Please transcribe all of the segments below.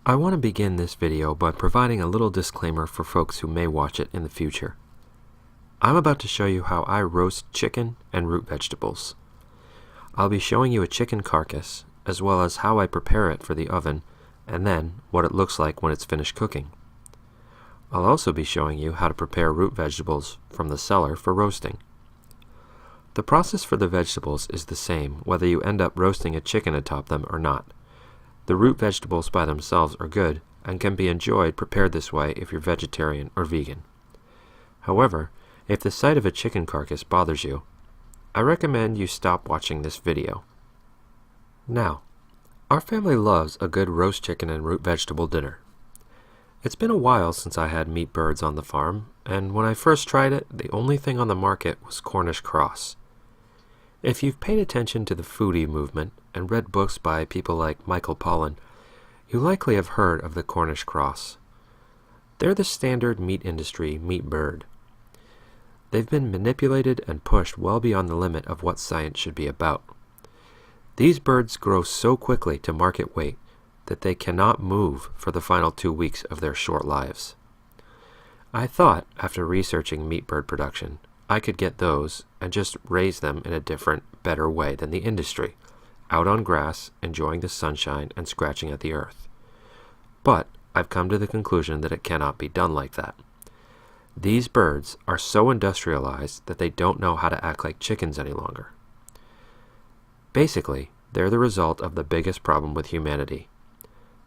I want to begin this video by providing a little disclaimer for folks who may watch it in the future. I'm about to show you how I roast chicken and root vegetables. I'll be showing you a chicken carcass, as well as how I prepare it for the oven, and then what it looks like when it's finished cooking. I'll also be showing you how to prepare root vegetables from the cellar for roasting. The process for the vegetables is the same whether you end up roasting a chicken atop them or not. The root vegetables by themselves are good and can be enjoyed prepared this way if you're vegetarian or vegan. However, if the sight of a chicken carcass bothers you, I recommend you stop watching this video. Now, our family loves a good roast chicken and root vegetable dinner. It's been a while since I had meat birds on the farm, and when I first tried it, the only thing on the market was Cornish cross. If you've paid attention to the foodie movement and read books by people like Michael Pollan, you likely have heard of the Cornish cross. They're the standard meat industry meat bird. They've been manipulated and pushed well beyond the limit of what science should be about. These birds grow so quickly to market weight that they cannot move for the final 2 weeks of their short lives. I thought, after researching meat bird production, I could get those and just raise them in a different, better way than the industry, out on grass, enjoying the sunshine and scratching at the earth. But I've come to the conclusion that it cannot be done like that. These birds are so industrialized that they don't know how to act like chickens any longer. Basically, they're the result of the biggest problem with humanity.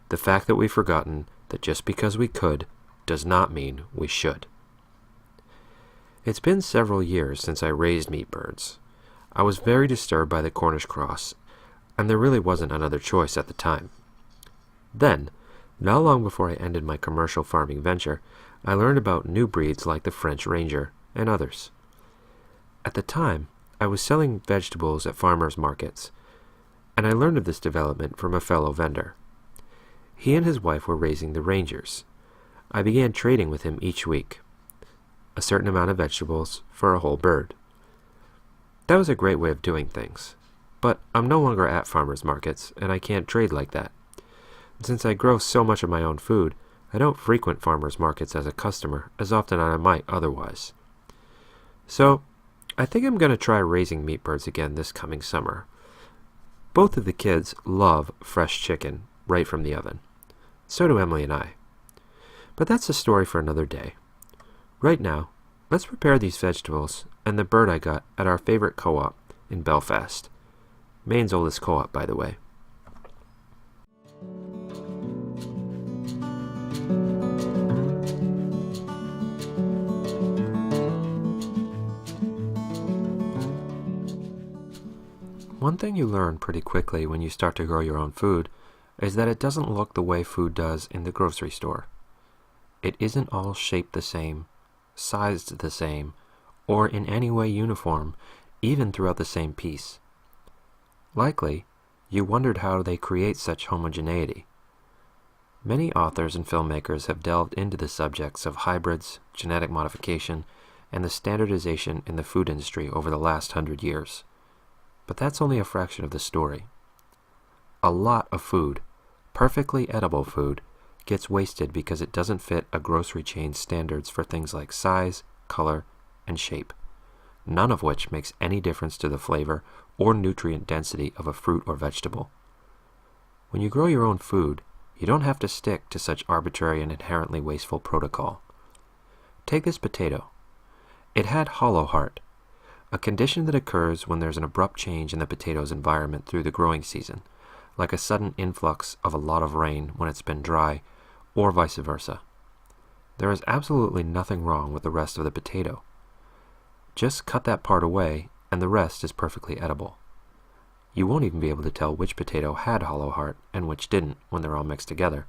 The fact that we've forgotten that just because we could does not mean we should. It's been several years since I raised meat birds. I was very disturbed by the Cornish cross, and there really wasn't another choice at the time. Then, not long before I ended my commercial farming venture, I learned about new breeds like the French Ranger and others. At the time, I was selling vegetables at farmers markets, and I learned of this development from a fellow vendor. He and his wife were raising the Rangers. I began trading with him each week, a certain amount of vegetables for a whole bird. That was a great way of doing things, but I'm no longer at farmers markets, and I can't trade like that. Since I grow so much of my own food, I don't frequent farmers markets as a customer as often as I might otherwise. So, I think I'm going to try raising meat birds again this coming summer. Both of the kids love fresh chicken right from the oven. So do Emily and I. But that's a story for another day. Right now, let's prepare these vegetables and the bird I got at our favorite co-op in Belfast. Maine's oldest co-op, by the way. One thing you learn pretty quickly when you start to grow your own food is that it doesn't look the way food does in the grocery store. It isn't all shaped the same, sized the same, or in any way uniform, even throughout the same piece. Likely, you wondered how they create such homogeneity. Many authors and filmmakers have delved into the subjects of hybrids, genetic modification, and the standardization in the food industry over the last 100 years. But that's only a fraction of the story. A lot of food, perfectly edible food, gets wasted because it doesn't fit a grocery chain's standards for things like size, color, and shape, none of which makes any difference to the flavor or nutrient density of a fruit or vegetable. When you grow your own food, you don't have to stick to such arbitrary and inherently wasteful protocol. Take this potato. It had hollow heart, a condition that occurs when there's an abrupt change in the potato's environment through the growing season, like a sudden influx of a lot of rain when it's been dry, or vice versa. There is absolutely nothing wrong with the rest of the potato. Just cut that part away, and the rest is perfectly edible. You won't even be able to tell which potato had hollow heart and which didn't when they're all mixed together.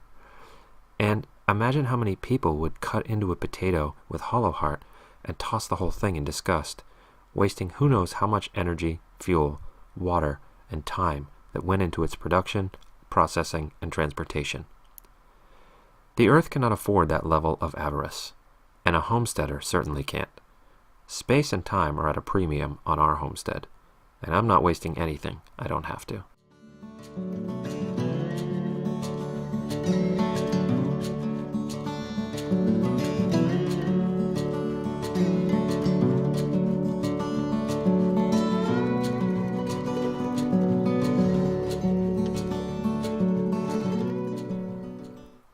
And imagine how many people would cut into a potato with hollow heart and toss the whole thing in disgust, wasting who knows how much energy, fuel, water, and time that went into its production, processing, and transportation. The earth cannot afford that level of avarice, and a homesteader certainly can't. Space and time are at a premium on our homestead, and I'm not wasting anything I don't have to.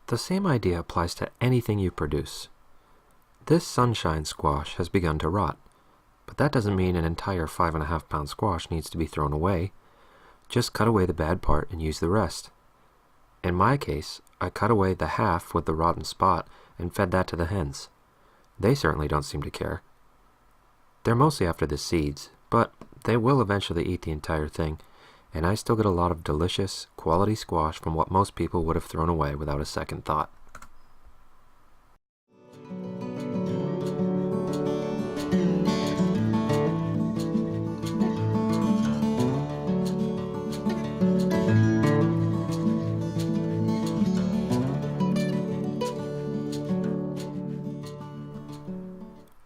The same idea applies to anything you produce. This sunshine squash has begun to rot, but that doesn't mean an entire 5.5-pound squash needs to be thrown away. Just cut away the bad part and use the rest. In my case, I cut away the half with the rotten spot and fed that to the hens. They certainly don't seem to care. They're mostly after the seeds, but they will eventually eat the entire thing, and I still get a lot of delicious, quality squash from what most people would have thrown away without a second thought.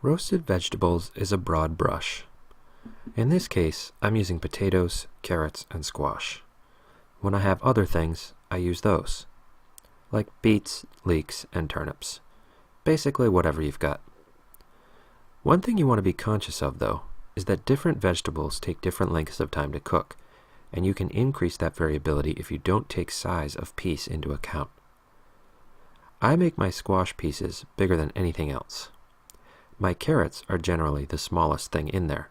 Roasted vegetables is a broad brush. In this case, I'm using potatoes, carrots, and squash. When I have other things, I use those, like beets, leeks, and turnips. Basically whatever you've got. One thing you want to be conscious of, though, is that different vegetables take different lengths of time to cook, and you can increase that variability if you don't take size of piece into account. I make my squash pieces bigger than anything else. My carrots are generally the smallest thing in there.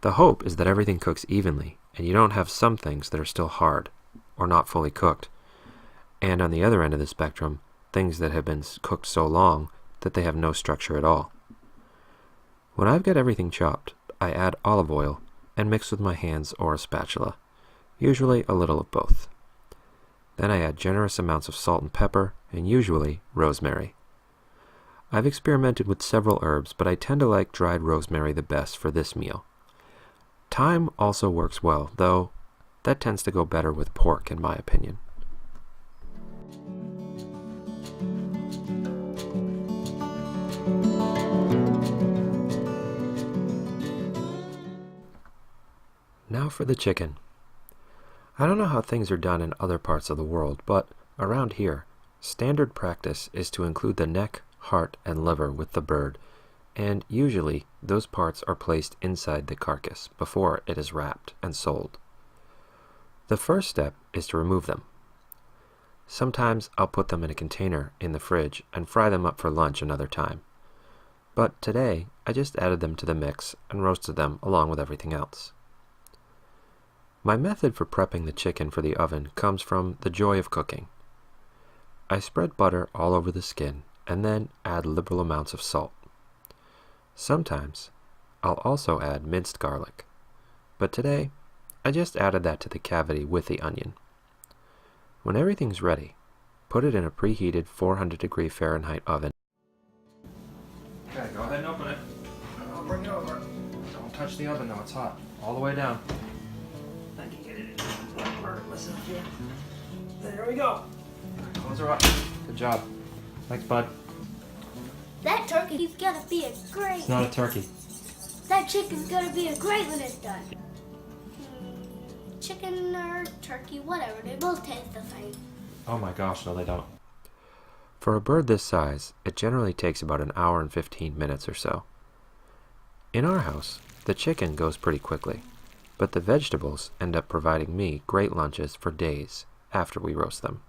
The hope is that everything cooks evenly, and you don't have some things that are still hard, or not fully cooked, and on the other end of the spectrum, things that have been cooked so long that they have no structure at all. When I've got everything chopped, I add olive oil and mix with my hands or a spatula, usually a little of both. Then I add generous amounts of salt and pepper, and usually rosemary. I've experimented with several herbs, but I tend to like dried rosemary the best for this meal. Thyme also works well, though that tends to go better with pork in my opinion. Now for the chicken. I don't know how things are done in other parts of the world, but around here, standard practice is to include the neck, heart, and liver with the bird, and usually those parts are placed inside the carcass before it is wrapped and sold. The first step is to remove them. Sometimes I'll put them in a container in the fridge and fry them up for lunch another time. But today I just added them to the mix and roasted them along with everything else. My method for prepping the chicken for the oven comes from the joy of cooking. I spread butter all over the skin and then add liberal amounts of salt. Sometimes I'll also add minced garlic, but today I just added that to the cavity with the onion. When everything's ready, put it in a preheated 400-degree Fahrenheit oven. Okay, go ahead and open it. I'll bring it over. Don't touch the oven though, it's hot. All the way down. I can get it in. Listen up here. There we go. Close her up. Good job. Thanks, bud. That turkey's gonna be a great... It's not a turkey. That chicken's gonna be a great when it's done. Chicken or turkey, whatever, they both taste the same. Oh my gosh, no they don't. For a bird this size, it generally takes about an hour and 15 minutes or so. In our house, the chicken goes pretty quickly, but the vegetables end up providing me great lunches for days after we roast them.